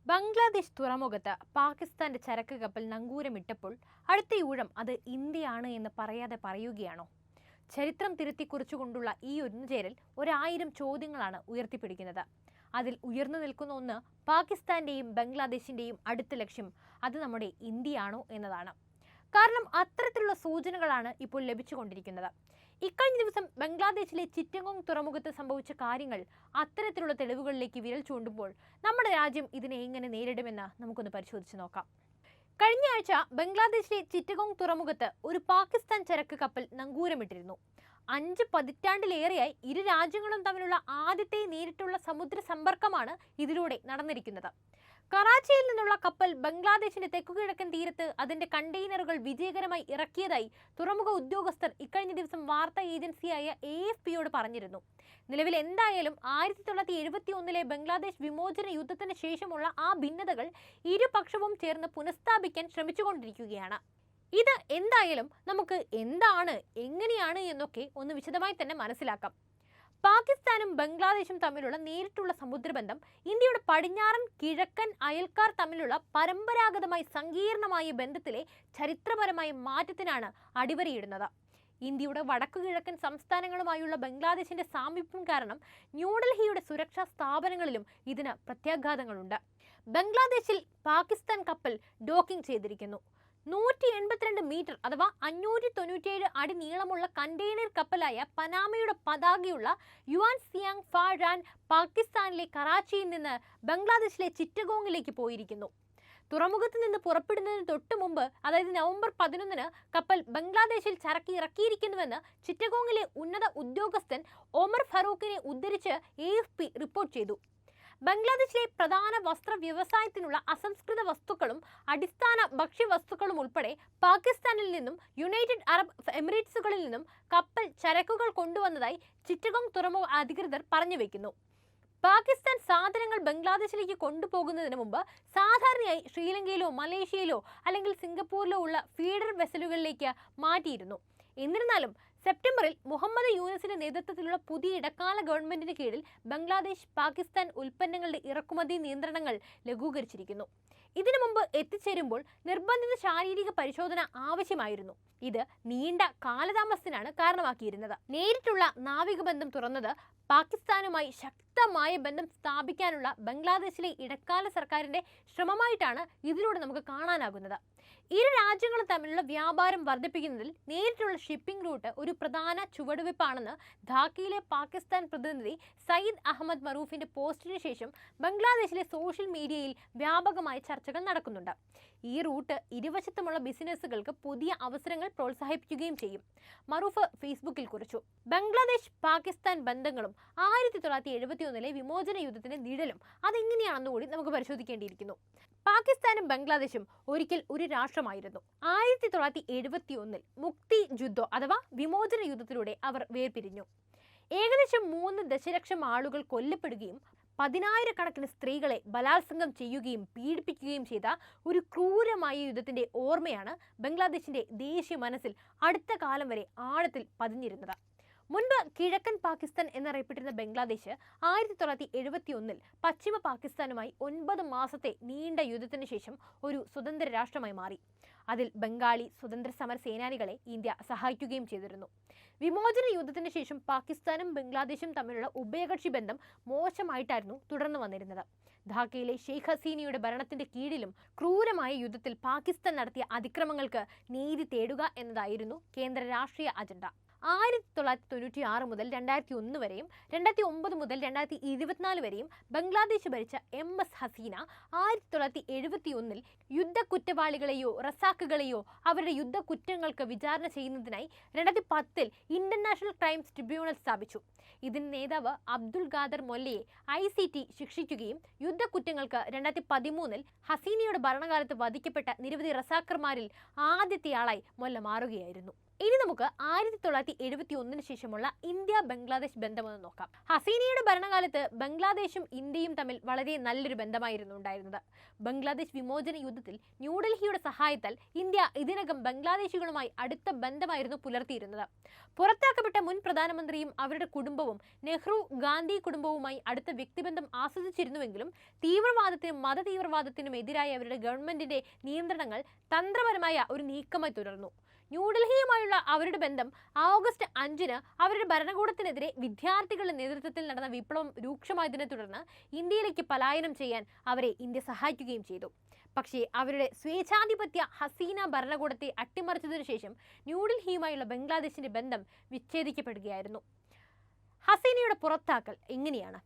ബംഗ്ലാദേശ് തുറമുഖത്ത് പാകിസ്ഥാന്റെ ചരക്ക് കപ്പൽ നങ്കൂരമിട്ടപ്പോൾ അടുത്ത ഊഴം അത് ഇന്ത്യയാണ് എന്ന് പറയാതെ പറയുകയാണോ? ചരിത്രം തിരുത്തി കുറിച്ചുകൊണ്ടുള്ള ഈ ഒന്നുചേരൽ 1000 ചോദ്യങ്ങളാണ് ഉയർത്തിപ്പിടിക്കുന്നത്. അതിൽ ഉയർന്നു നിൽക്കുന്ന ഒന്ന് പാകിസ്ഥാന്റെയും ബംഗ്ലാദേശിന്റെയും അടുത്ത ലക്ഷ്യം അത് നമ്മുടെ ഇന്ത്യയാണോ എന്നതാണ്. കാരണം അത്തരത്തിലുള്ള സൂചനകളാണ് ഇപ്പോൾ ലഭിച്ചുകൊണ്ടിരിക്കുന്നത്. ഇക്കഴിഞ്ഞ ദിവസം ബംഗ്ലാദേശിലെ ചിറ്റഗോങ് തുറമുഖത്ത് സംഭവിച്ച കാര്യങ്ങൾ അത്തരത്തിലുള്ള തെളിവുകളിലേക്ക് വിരൽ ചൂണ്ടുമ്പോൾ നമ്മുടെ രാജ്യം ഇതിനെ എങ്ങനെ നേരിടുമെന്ന് നമുക്കൊന്ന് പരിശോധിച്ച് നോക്കാം. കഴിഞ്ഞ ആഴ്ച ബംഗ്ലാദേശിലെ ചിറ്റഗോങ് തുറമുഖത്ത് ഒരു പാകിസ്ഥാൻ ചരക്ക് കപ്പൽ നങ്കൂരമിട്ടിരുന്നു. 5 പതിറ്റാണ്ടിലേറെയായി ഇരു രാജ്യങ്ങളും തമ്മിലുള്ള ആദ്യത്തെ നേരിട്ടുള്ള സമുദ്ര സമ്പർക്കമാണ് ഇതിലൂടെ നടന്നിരിക്കുന്നത്. കറാച്ചിയിൽ നിന്നുള്ള കപ്പൽ ബംഗ്ലാദേശിന്റെ തെക്കുകിഴക്കൻ തീരത്ത് അതിന്റെ കണ്ടെയ്നറുകൾ വിജയകരമായി ഇറക്കിയതായി തുറമുഖ ഉദ്യോഗസ്ഥർ ഇക്കഴിഞ്ഞ ദിവസം വാർത്താ ഏജൻസിയായ AFPയോട് പറഞ്ഞിരുന്നു. നിലവിൽ എന്തായാലും 1971 ബംഗ്ലാദേശ് വിമോചന യുദ്ധത്തിന് ശേഷമുള്ള ആ ഭിന്നതകൾ ഇരുപക്ഷവും ചേർന്ന് പുനഃസ്ഥാപിക്കാൻ ശ്രമിച്ചുകൊണ്ടിരിക്കുകയാണ്. ഇത് എന്തായാലും നമുക്ക് എന്താണ്, എങ്ങനെയാണ് എന്നൊക്കെ ഒന്ന് വിശദമായി തന്നെ മനസ്സിലാക്കാം. പാകിസ്ഥാനും ബംഗ്ലാദേശും തമ്മിലുള്ള നേരിട്ടുള്ള സമുദ്രബന്ധം ഇന്ത്യയുടെ പടിഞ്ഞാറൻ കിഴക്കൻ അയൽക്കാർ തമ്മിലുള്ള പരമ്പരാഗതമായി സങ്കീർണമായ ബന്ധത്തിലെ ചരിത്രപരമായ മാറ്റത്തിനാണ് അടിവരയിടുന്നത്. ഇന്ത്യയുടെ വടക്കു കിഴക്കൻ സംസ്ഥാനങ്ങളുമായുള്ള ബംഗ്ലാദേശിന്റെ സാമീപ്യം കാരണം ന്യൂഡൽഹിയുടെ സുരക്ഷാ സ്ഥാപനങ്ങളിലും ഇതിന് പ്രത്യാഘാതങ്ങളുണ്ട്. ബംഗ്ലാദേശിൽ പാകിസ്ഥാൻ കപ്പൽ ഡോക്കിംഗ് ചെയ്തിരിക്കുന്നു. 182 മീറ്റർ അഥവാ 597 അടി നീളമുള്ള കണ്ടെയ്നർ കപ്പലായ പനാമയുടെ പതാകയുള്ള യുവാൻ സിയാങ് ഫാഴാൻ പാകിസ്ഥാനിലെ കറാച്ചിയിൽ നിന്ന് ബംഗ്ലാദേശിലെ ചിറ്റഗോങ്ങിലേക്ക് പോയിരിക്കുന്നു. തുറമുഖത്ത് നിന്ന് പുറപ്പെടുന്നതിന് തൊട്ടു മുമ്പ്, അതായത് നവംബർ 11 കപ്പൽ ബംഗ്ലാദേശിൽ ചരക്ക് ഇറക്കിയിരിക്കുന്നുവെന്ന് ചിറ്റഗോങ്ങിലെ ഉന്നത ഉദ്യോഗസ്ഥൻ ഒമർ ഫറൂഖിനെ ഉദ്ധരിച്ച് AFP റിപ്പോർട്ട് ചെയ്തു. ബംഗ്ലാദേശിലെ പ്രധാന വസ്ത്ര വ്യവസായത്തിനുള്ള അസംസ്കൃത വസ്തുക്കളും അടിസ്ഥാന ഭക്ഷ്യവസ്തുക്കളും ഉൾപ്പെടെ പാകിസ്ഥാനിൽ നിന്നും യുണൈറ്റഡ് അറബ് എമിറേറ്റ്സുകളിൽ നിന്നും കപ്പൽ ചരക്കുകൾ കൊണ്ടുവന്നതായി ചിറ്റഗോങ് തുറമുഖ അധികൃതർ പറഞ്ഞു വെക്കുന്നു. പാകിസ്ഥാൻ സാധനങ്ങൾ ബംഗ്ലാദേശിലേക്ക് കൊണ്ടുപോകുന്നതിന് മുമ്പ് സാധാരണയായി ശ്രീലങ്കയിലോ മലേഷ്യയിലോ അല്ലെങ്കിൽ സിംഗപ്പൂരിലോ ഉള്ള ഫീഡർ വെസലുകളിലേക്ക് മാറ്റിയിരുന്നു. എന്നിരുന്നാലും സെപ്റ്റംബറിൽ മുഹമ്മദ് യൂനസിന്റെ നേതൃത്വത്തിലുള്ള പുതിയ ഇടക്കാല ഗവൺമെന്റിന് കീഴിൽ ബംഗ്ലാദേശ് പാകിസ്ഥാൻ ഉൽപ്പന്നങ്ങളുടെ ഇറക്കുമതി നിയന്ത്രണങ്ങൾ ലഘൂകരിച്ചിരിക്കുന്നു. ഇതിനു മുമ്പ് എത്തിച്ചേരുമ്പോൾ നിർബന്ധിത ശാരീരിക പരിശോധന ആവശ്യമായിരുന്നു. ഇത് നീണ്ട കാലതാമസത്തിനാണ് കാരണമാക്കിയിരുന്നത്. നേരിട്ടുള്ള നാവിക ബന്ധം തുറന്നത് പാകിസ്ഥാനുമായി ശക്തമായ ബന്ധം സ്ഥാപിക്കാനുള്ള ബംഗ്ലാദേശിലെ ഇടക്കാല സർക്കാരിന്റെ ശ്രമമായിട്ടാണ് ഇതിലൂടെ നമുക്ക് കാണാനാകുന്നത്. ഇരു രാജ്യങ്ങളും തമ്മിലുള്ള വ്യാപാരം വർദ്ധിപ്പിക്കുന്നതിൽ നേരിട്ടുള്ള ഷിപ്പിംഗ് റൂട്ട് ഒരു പ്രധാന ചുവടുവയ്പ്പാണെന്ന് ധാക്കയിലെ പാകിസ്ഥാൻ പ്രതിനിധി സയ്യിദ് അഹമ്മദ് മറൂഫിന്റെ പോസ്റ്റിന് ശേഷം ബംഗ്ലാദേശിലെ സോഷ്യൽ മീഡിയയിൽ വ്യാപകമായ ചർച്ചകൾ നടക്കുന്നുണ്ട്. ഈ റൂട്ട് ഇരുവശത്തുമുള്ള ബിസിനസ്സുകൾക്ക് പുതിയ അവസരങ്ങൾ പ്രോത്സാഹിപ്പിക്കുകയും ചെയ്യും. മറൂഫ് ഫേസ്ബുക്കിൽ കുറിച്ചു. ബംഗ്ലാദേശ് പാകിസ്ഥാൻ ബന്ധങ്ങളും 1971 വിമോചന യുദ്ധത്തിന്റെ നിഴലും അതെങ്ങനെയാണെന്ന് കൂടി നമുക്ക് പരിശോധിക്കേണ്ടിയിരിക്കുന്നു. പാകിസ്ഥാനും ബംഗ്ലാദേശും ഒരിക്കൽ ഒരു രാഷ്ട്രമായിരുന്നു. 1971 മുക്തി ജുദ്ധോ അഥവാ വിമോചന യുദ്ധത്തിലൂടെ അവർ വേർപിരിഞ്ഞു. ഏകദേശം 3 ദശലക്ഷം ആളുകൾ കൊല്ലപ്പെടുകയും 10,000-കണക്കിന് സ്ത്രീകളെ ബലാത്സംഗം ചെയ്യുകയും പീഡിപ്പിക്കുകയും ചെയ്ത ഒരു ക്രൂരമായ യുദ്ധത്തിന്റെ ഓർമ്മയാണ് ബംഗ്ലാദേശിന്റെ ദേശീയ മനസ്സിൽ അടുത്ത കാലം വരെ ആഴത്തിൽ പതിഞ്ഞിരുന്നത്. മുൻപ് കിഴക്കൻ പാകിസ്ഥാൻ എന്നറിയപ്പെട്ടിരുന്ന ബംഗ്ലാദേശ് 1971 പശ്ചിമ പാകിസ്ഥാനുമായി 9 മാസത്തെ നീണ്ട യുദ്ധത്തിന് ശേഷം ഒരു സ്വതന്ത്ര രാഷ്ട്രമായി മാറി. അതിൽ ബംഗാളി സ്വതന്ത്ര സമര സേനാനികളെ ഇന്ത്യ സഹായിക്കുകയും ചെയ്തിരുന്നു. വിമോചന യുദ്ധത്തിന് ശേഷം പാകിസ്ഥാനും ബംഗ്ലാദേശും തമ്മിലുള്ള ഉഭയകക്ഷി ബന്ധം മോശമായിട്ടായിരുന്നു തുടർന്നു വന്നിരുന്നത്. ധാക്കയിലെ ഷെയ്ഖ് ഹസീനയുടെ ഭരണത്തിന്റെ കീഴിലും ക്രൂരമായ യുദ്ധത്തിൽ പാകിസ്ഥാൻ നടത്തിയ അതിക്രമങ്ങൾക്ക് നീതി തേടുക എന്നതായിരുന്നു കേന്ദ്ര രാഷ്ട്രീയ അജണ്ട. 1996 മുതൽ 2001 വരെയും 2009 മുതൽ 2024 വരെയും ബംഗ്ലാദേശ് ഭരിച്ച MS ഹസീന 1971 യുദ്ധ കുറ്റവാളികളെയോ റസാക്കുകളെയോ അവരുടെ യുദ്ധക്കുറ്റങ്ങൾക്ക് വിചാരണ ചെയ്യുന്നതിനായി 2010 ഇന്റർനാഷണൽ ക്രൈംസ് ട്രിബ്യൂണൽ സ്ഥാപിച്ചു. ഇതിന്റെ നേതാവ് അബ്ദുൽ ഖാദർ മൊല്ലയെ ICT ശിക്ഷിക്കുകയും യുദ്ധക്കുറ്റങ്ങൾക്ക് 2013 ഹസീനയുടെ ഭരണകാലത്ത് വധിക്കപ്പെട്ട നിരവധി റസാക്കർമാരിൽ ആദ്യത്തെയാളായി മൊല്ല മാറുകയായിരുന്നു. ഇനി നമുക്ക് 1971 ശേഷമുള്ള ഇന്ത്യ ബംഗ്ലാദേശ് ബന്ധമെന്ന് നോക്കാം. ഹസീനയുടെ ഭരണകാലത്ത് ബംഗ്ലാദേശും ഇന്ത്യയും തമ്മിൽ വളരെ നല്ലൊരു ബന്ധമായിരുന്നു ഉണ്ടായിരുന്നത്. ബംഗ്ലാദേശ് വിമോചന യുദ്ധത്തിൽ ന്യൂഡൽഹിയുടെ സഹായത്താൽ ഇന്ത്യ ഇതിനകം ബംഗ്ലാദേശികളുമായി അടുത്ത ബന്ധമായിരുന്നു പുലർത്തിയിരുന്നത്. പുറത്താക്കപ്പെട്ട മുൻ പ്രധാനമന്ത്രിയും അവരുടെ കുടുംബവും നെഹ്റു ഗാന്ധി കുടുംബവുമായി അടുത്ത വ്യക്തിബന്ധം ആസ്വദിച്ചിരുന്നുവെങ്കിലും തീവ്രവാദത്തിനും മതതീവ്രവാദത്തിനും എതിരായ അവരുടെ ഗവൺമെന്റിന്റെ നിയന്ത്രണങ്ങൾ തന്ത്രപരമായ ഒരു നീക്കമായി തുടർന്നു. ന്യൂഡൽഹിയുമായുള്ള അവരുടെ ബന്ധം ഓഗസ്റ്റ് 5-ന് അവരുടെ ഭരണകൂടത്തിനെതിരെ വിദ്യാർത്ഥികളുടെ നേതൃത്വത്തിൽ നടന്ന വിപ്ലവം രൂക്ഷമായതിനെ തുടർന്ന് ഇന്ത്യയിലേക്ക് പലായനം ചെയ്യാൻ അവരെ ഇന്ത്യ സഹായിക്കുകയും ചെയ്തു. പക്ഷേ അവരുടെ സ്വേച്ഛാധിപത്യ ഹസീന ഭരണകൂടത്തെ അട്ടിമറിച്ചതിനു ശേഷം ന്യൂഡൽഹിയുമായുള്ള ബംഗ്ലാദേശിന്റെ ബന്ധം വിച്ഛേദിക്കപ്പെടുകയായിരുന്നു. ഹസീനയുടെ പുറത്താക്കൽ എങ്ങനെയാണ്?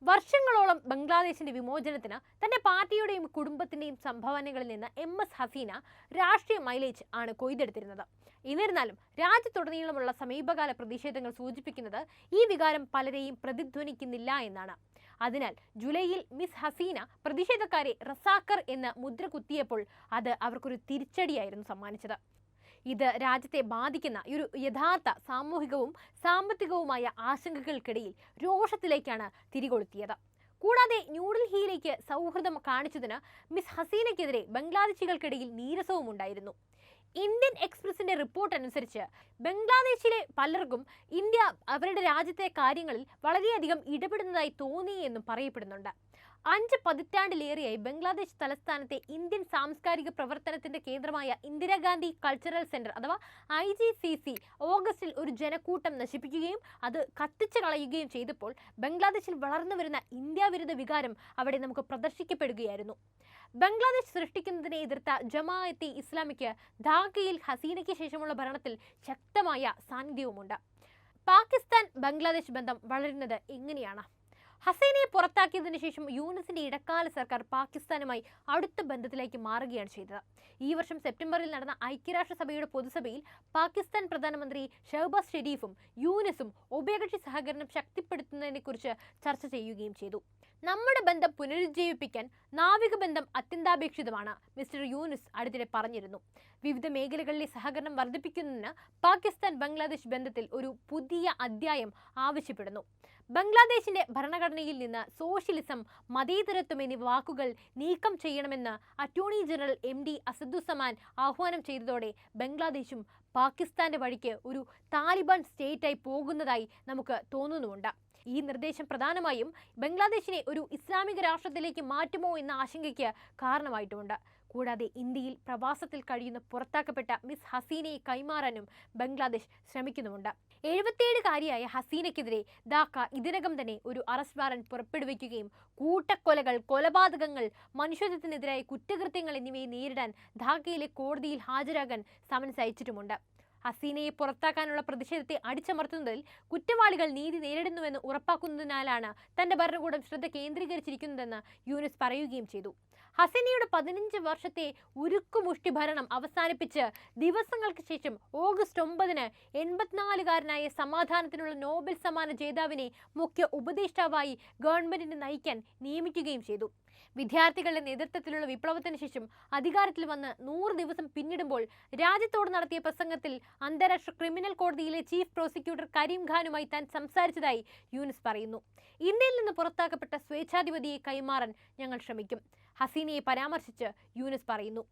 വർഷങ്ങളോളം ബംഗ്ലാദേശിന്റെ വിമോചനത്തിന് തന്റെ പാർട്ടിയുടെയും കുടുംബത്തിന്റെയും സംഭാവനകളിൽ നിന്ന് MS ഹസീന രാഷ്ട്രീയ മൈലേജ് ആണ് കൊയ്തെടുത്തിരുന്നത്. എന്നിരുന്നാലും രാജ്യത്തുടനീളമുള്ള സമീപകാല പ്രതിഷേധങ്ങൾ സൂചിപ്പിക്കുന്നത് ഈ വികാരം പലരെയും പ്രതിധ്വനിക്കുന്നില്ല എന്നാണ്. അതിനാൽ ജൂലൈയിൽ മിസ് ഹസീന പ്രതിഷേധക്കാരെ റസാക്കർ എന്ന മുദ്ര കുത്തിയപ്പോൾ അത് അവർക്കൊരു തിരിച്ചടിയായിരുന്നു സമ്മാനിച്ചത്. ഇത് രാജ്യത്തെ ബാധിക്കുന്ന ഒരു യഥാർത്ഥ സാമൂഹികവും സാമ്പത്തികവുമായ ആശങ്കകൾക്കിടയിൽ രോഷത്തിലേക്കാണ് തിരികൊളുത്തിയത്. കൂടാതെ ന്യൂഡൽഹിയിലേക്ക് സൗഹൃദം കാണിച്ചതിന് മിസ് ഹസീനയ്ക്കെതിരെ ബംഗ്ലാദേശികൾക്കിടയിൽ നീരസവും ഉണ്ടായിരുന്നു. ഇന്ത്യൻ എക്സ്പ്രസിന്റെ റിപ്പോർട്ട് അനുസരിച്ച് ബംഗ്ലാദേശിലെ പലർക്കും ഇന്ത്യ അവരുടെ രാജ്യത്തെ കാര്യങ്ങളിൽ വളരെയധികം ഇടപെടുന്നതായി തോന്നി എന്നും പറയപ്പെടുന്നുണ്ട്. 5 പതിറ്റാണ്ടിലേറെയായി ബംഗ്ലാദേശ് തലസ്ഥാനത്തെ ഇന്ത്യൻ സാംസ്കാരിക പ്രവർത്തനത്തിന്റെ കേന്ദ്രമായ ഇന്ദിരാഗാന്ധി കൾച്ചറൽ സെന്റർ അഥവാ IGCC ഓഗസ്റ്റിൽ ഒരു ജനക്കൂട്ടം നശിപ്പിക്കുകയും അത് കത്തിച്ചു കളയുകയും ചെയ്തപ്പോൾ ബംഗ്ലാദേശിൽ വളർന്നു വരുന്ന ഇന്ത്യ വിരുദ്ധ വികാരം അവിടെ നമുക്ക് പ്രദർശിക്കപ്പെടുകയായിരുന്നു. ബംഗ്ലാദേശ് സൃഷ്ടിക്കുന്നതിനെ എതിർത്ത ജമാഅത്തെ ഇസ്ലാമിക്ക് ധാക്കയിൽ ഹസീനയ്ക്ക് ശേഷമുള്ള ഭരണത്തിൽ ശക്തമായ സാന്നിധ്യവുമുണ്ട്. പാകിസ്ഥാൻ ബംഗ്ലാദേശ് ബന്ധം വളരുന്നത് എങ്ങനെയാണ്? ഹസീനയെ പുറത്താക്കിയതിനു ശേഷം യൂനിസിന്റെ ഇടക്കാല സർക്കാർ പാകിസ്ഥാനുമായി അടുത്ത ബന്ധത്തിലേക്ക് മാറുകയാണ് ചെയ്തത്. ഈ വർഷം സെപ്റ്റംബറിൽ നടന്ന ഐക്യരാഷ്ട്രസഭയുടെ പൊതുസഭയിൽ പാകിസ്ഥാൻ പ്രധാനമന്ത്രി ഷഹബാസ് ഷെരീഫും യൂനിസും ഉഭയകക്ഷി സഹകരണം ശക്തിപ്പെടുത്തുന്നതിനെക്കുറിച്ച് ചർച്ച ചെയ്യുകയും ചെയ്തു. നമ്മുടെ ബന്ധം പുനരുജ്ജീവിപ്പിക്കാൻ നാവിക ബന്ധം അത്യന്താപേക്ഷിതമാണ് മിസ്റ്റർ യൂനിസ് അടുത്തിടെ പറഞ്ഞിരുന്നു. വിവിധ മേഖലകളിലെ സഹകരണം വർദ്ധിപ്പിക്കുന്നതിന് പാകിസ്ഥാൻ ബംഗ്ലാദേശ് ബന്ധത്തിൽ ഒരു പുതിയ അധ്യായം ആവശ്യപ്പെടുന്നു. ബംഗ്ലാദേശിന്റെ ഭരണഘടനയിൽ നിന്ന് സോഷ്യലിസം, മതേതരത്വം എന്നീ വാക്കുകൾ നീക്കം ചെയ്യണമെന്ന് അറ്റോർണി ജനറൽ MD അസദുസ്സമാൻ ആഹ്വാനം ചെയ്തതോടെ ബംഗ്ലാദേശും പാകിസ്ഥാന്റെ വഴിക്ക് ഒരു താലിബാൻ സ്റ്റേറ്റായി പോകുന്നതായി നമുക്ക് തോന്നുന്നുമുണ്ട്. ഈ നിർദ്ദേശം പ്രധാനമായും ബംഗ്ലാദേശിനെ ഒരു ഇസ്ലാമിക രാഷ്ട്രത്തിലേക്ക് മാറ്റുമോ എന്ന ആശങ്കയ്ക്ക് കാരണമായിട്ടുമുണ്ട്. കൂടാതെ ഇന്ത്യയിൽ പ്രവാസത്തിൽ കഴിയുന്ന പുറത്താക്കപ്പെട്ട മിസ് ഹസീനയെ കൈമാറാനും ബംഗ്ലാദേശ് ശ്രമിക്കുന്നുമുണ്ട്. 77-കാരിയായ ഹസീനയ്ക്കെതിരെ ധാക്ക ഇതിനകം തന്നെ ഒരു അറസ്റ്റ് വാറന്റ് പുറപ്പെടുവിക്കുകയും കൂട്ടക്കൊലകൾ, കൊലപാതകങ്ങൾ, മനുഷ്യത്വത്തിനെതിരായ കുറ്റകൃത്യങ്ങൾ എന്നിവയെ നേരിടാൻ ധാക്കയിലെ കോടതിയിൽ ഹാജരാകാൻ സമൻസ് അയച്ചിട്ടുമുണ്ട്. ഹസീനയെ പുറത്താക്കാനുള്ള പ്രതിഷേധത്തെ അടിച്ചമർത്തുന്നതിൽ കുറ്റവാളികൾ നീതി നേരിടുന്നുവെന്ന് ഉറപ്പാക്കുന്നതിനാലാണ് തന്റെ ഭരണകൂടം ശ്രദ്ധ കേന്ദ്രീകരിച്ചിരിക്കുന്നതെന്ന് യൂനിസ് പറയുകയും ചെയ്തു. ഹസീനയുടെ 15 വർഷത്തെ ഉരുക്കുമുഷ്ടി ഭരണം അവസാനിപ്പിച്ച് ദിവസങ്ങൾക്ക് ശേഷം ഓഗസ്റ്റ് 9-ന് 84-കാരനായ സമാധാനത്തിനുള്ള നോബൽ സമ്മാന ജേതാവിനെ മുഖ്യ ഉപദേഷ്ടാവായി ഗവൺമെന്റിനെ നയിക്കാൻ നിയമിക്കുകയും ചെയ്തു. വിദ്യാർത്ഥികളുടെ നേതൃത്വത്തിലുള്ള വിപ്ലവത്തിന് ശേഷം അധികാരത്തിൽ വന്ന് 100 ദിവസം പിന്നിടുമ്പോൾ രാജ്യത്തോട് നടത്തിയ പ്രസംഗത്തിൽ അന്താരാഷ്ട്ര ക്രിമിനൽ കോടതിയിലെ ചീഫ് പ്രോസിക്യൂട്ടർ കരീം ഖാനുമായി താൻ സംസാരിച്ചതായി യൂനിസ് പറയുന്നു. ഇന്ത്യയിൽ നിന്ന് പുറത്താക്കപ്പെട്ട സ്വേച്ഛാധിപതിയെ കൈമാറാൻ ഞങ്ങൾ ശ്രമിക്കും, ഹസീനയെ പരാമർശിച്ച് യൂനിസ് പറയുന്നു.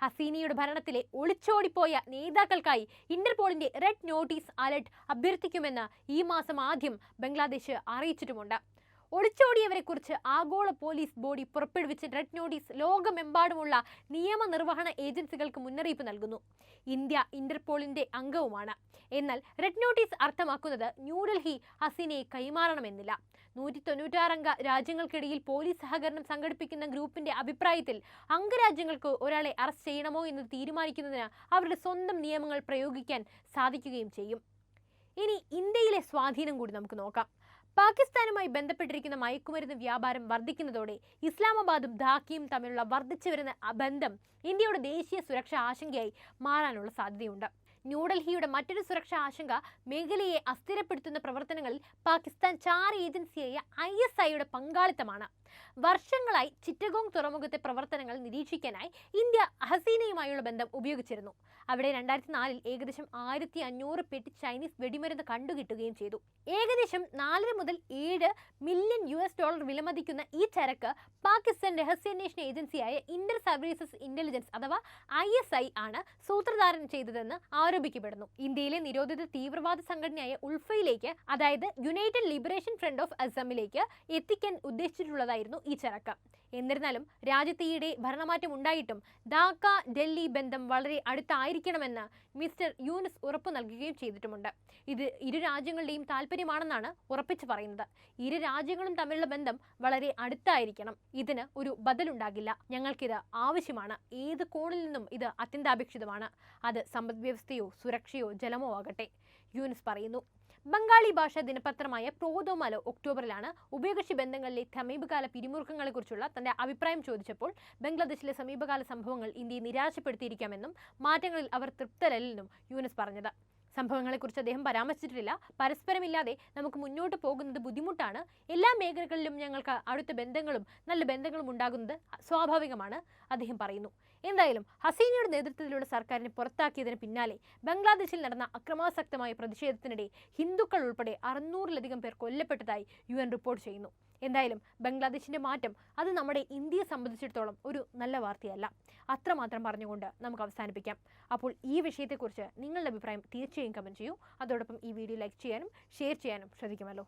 ഹസീനയുടെ ഭരണത്തിലെ ഒളിച്ചോടിപ്പോയ നേതാക്കൾക്കായി ഇന്റർപോളിന്റെ റെഡ് നോട്ടീസ് അലർട്ട് അഭ്യർത്ഥിക്കുമെന്ന് ഈ മാസം ആദ്യം ബംഗ്ലാദേശ് അറിയിച്ചിട്ടുമുണ്ട്. ഒളിച്ചോടിയവരെക്കുറിച്ച് ആഗോള പോലീസ് ബോഡി പുറപ്പെടുവിച്ച റെഡ് നോട്ടീസ് ലോകമെമ്പാടുമുള്ള നിയമനിർവഹണ ഏജൻസികൾക്ക് മുന്നറിയിപ്പ് നൽകുന്നു. ഇന്ത്യ ഇന്റർപോളിന്റെ അംഗവുമാണ്. എന്നാൽ റെഡ് നോട്ടീസ് അർത്ഥമാക്കുന്നത് ന്യൂഡൽഹി ഹസീനയെ കൈമാറണമെന്നില്ല. 196 അംഗ രാജ്യങ്ങൾക്കിടയിൽ പോലീസ് സഹകരണം സംഘടിപ്പിക്കുന്ന ഗ്രൂപ്പിന്റെ അഭിപ്രായത്തിൽ അംഗരാജ്യങ്ങൾക്ക് ഒരാളെ അറസ്റ്റ് ചെയ്യണമോ എന്ന് തീരുമാനിക്കുന്നതിന് അവരുടെ സ്വന്തം നിയമങ്ങൾ പ്രയോഗിക്കാൻ സാധിക്കുകയും ചെയ്യും. ഇനി ഇന്ത്യയിലെ സ്വാധീനം കൂടി നമുക്ക് നോക്കാം. പാകിസ്ഥാനുമായി ബന്ധപ്പെട്ടിരിക്കുന്ന മയക്കുമരുന്ന് വ്യാപാരം വർദ്ധിക്കുന്നതോടെ ഇസ്ലാമാബാദും ധാക്കയും തമ്മിലുള്ള വർദ്ധിച്ചു വരുന്ന ബന്ധം ഇന്ത്യയുടെ ദേശീയ സുരക്ഷാ ആശങ്കയായി മാറാനുള്ള സാധ്യതയുണ്ട്. ന്യൂഡൽഹിയുടെ മറ്റൊരു സുരക്ഷാ ആശങ്ക മേഖലയെ അസ്ഥിരപ്പെടുത്തുന്ന പ്രവർത്തനങ്ങളിൽ പാകിസ്ഥാൻ ചാര ഏജൻസിയായ ISIയുടെ പങ്കാളിത്തമാണ്. വർഷങ്ങളായി ചിറ്റഗോങ് തുറമുഖത്തെ പ്രവർത്തനങ്ങൾ നിരീക്ഷിക്കാനായി ഇന്ത്യ ഹസീനയുമായുള്ള ബന്ധം ഉപയോഗിച്ചിരുന്നു. അവിടെ 2004 ഏകദേശം 1500 പെട്ടി ചൈനീസ് വെടിമരുന്ന് കണ്ടുകിട്ടുകയും ചെയ്തു. ഏകദേശം 4 മുതൽ 7 മില്യൺ US$ വിലമതിക്കുന്ന ഈ ചരക്ക് പാകിസ്ഥാൻ രഹസ്യാന്വേഷണ ഏജൻസിയായ ഇന്റർ സർവീസസ് ഇന്റലിജൻസ് അഥവാ ISI ആണ് സൂത്രധാരൻ ചെയ്തതെന്ന് ആരോപിക്കപ്പെടുന്നു. ഇന്ത്യയിലെ നിരോധിത തീവ്രവാദ സംഘടനയായ ഉൾഫയിലേക്ക്, അതായത് യുണൈറ്റഡ് ലിബറേഷൻ ഫ്രണ്ട് ഓഫ് അസമിലേക്ക് എത്തിക്കാൻ ഉദ്ദേശിച്ചിട്ടുള്ളതായിരുന്നു ഈ ചരക്ക്. എന്നിരുന്നാലും രാജ്യത്ത് ഈയിടെ ഭരണമാറ്റം ഉണ്ടായിട്ടും ധാക്ക ഡൽഹി ബന്ധം വളരെ അടുത്തായിരിക്കണമെന്ന് മിസ്റ്റർ യൂനുസ് ഉറപ്പു നൽകുകയും ചെയ്തിട്ടുമുണ്ട്. ഇത് ഇരു രാജ്യങ്ങളുടെയും താല്പര്യമാണെന്നാണ് ഉറപ്പിച്ചു പറയുന്നത്. ഇരു രാജ്യങ്ങളും തമ്മിലുള്ള ബന്ധം വളരെ അടുത്തായിരിക്കണം. ഇതിന് ഒരു ബദലുണ്ടാകില്ല. ഞങ്ങൾക്കിത് ആവശ്യമാണ്. ഏത് കോണിൽ നിന്നും ഇത് അത്യന്താപേക്ഷിതമാണ്. അത് സമ്പദ്വ്യവസ്ഥയോ സുരക്ഷയോ ജലമോ ആകട്ടെ, യൂനുസ് പറയുന്നു. ബംഗാളി ഭാഷാ ദിനപത്രമായ പ്രോതോമാലോ ഒക്ടോബറിലാണ് ഉഭയകക്ഷി ബന്ധങ്ങളിലെ സമീപകാല പിരിമുറുക്കങ്ങളെക്കുറിച്ചുള്ള തന്റെ അഭിപ്രായം ചോദിച്ചപ്പോൾ ബംഗ്ലാദേശിലെ സമീപകാല സംഭവങ്ങൾ ഇന്ത്യയെ നിരാശപ്പെടുത്തിയിരിക്കാമെന്നും മാറ്റങ്ങളിൽ അവർ തൃപ്തരല്ലെന്നും യൂനുസ് പറഞ്ഞത്. സംഭവങ്ങളെക്കുറിച്ച് അദ്ദേഹം പരാമർശിച്ചിട്ടില്ല. പരസ്പരമില്ലാതെ നമുക്ക് മുന്നോട്ട് പോകുന്നത് ബുദ്ധിമുട്ടാണ്. എല്ലാ മേഖലകളിലും ഞങ്ങൾക്ക് അടുത്ത ബന്ധങ്ങളും നല്ല ബന്ധങ്ങളും ഉണ്ടാകുന്നത് സ്വാഭാവികമാണ്, അദ്ദേഹം പറയുന്നു. എന്തായാലും ഹസീനയുടെ നേതൃത്വത്തിലുള്ള സർക്കാരിനെ പുറത്താക്കിയതിന് പിന്നാലെ ബംഗ്ലാദേശിൽ നടന്ന അക്രമാസക്തമായ പ്രതിഷേധത്തിനിടെ ഹിന്ദുക്കൾ ഉൾപ്പെടെ 600-ലധികം പേർ കൊല്ലപ്പെട്ടതായി UN റിപ്പോർട്ട് ചെയ്യുന്നു. എന്തായാലും ബംഗ്ലാദേശിന്റെ മാറ്റം അത് നമ്മുടെ ഇന്ത്യയെ സംബന്ധിച്ചിടത്തോളം ഒരു നല്ല വാർത്തയല്ല. അത്രമാത്രം പറഞ്ഞുകൊണ്ട് നമുക്ക് അവസാനിപ്പിക്കാം. അപ്പോൾ ഈ വിഷയത്തെക്കുറിച്ച് നിങ്ങളുടെ അഭിപ്രായം തീർച്ചയായും കമന്റ് ചെയ്യൂ. അതോടൊപ്പം ഈ വീഡിയോ ലൈക്ക് ചെയ്യാനും ഷെയർ ചെയ്യാനും ശ്രദ്ധിക്കുമല്ലോ.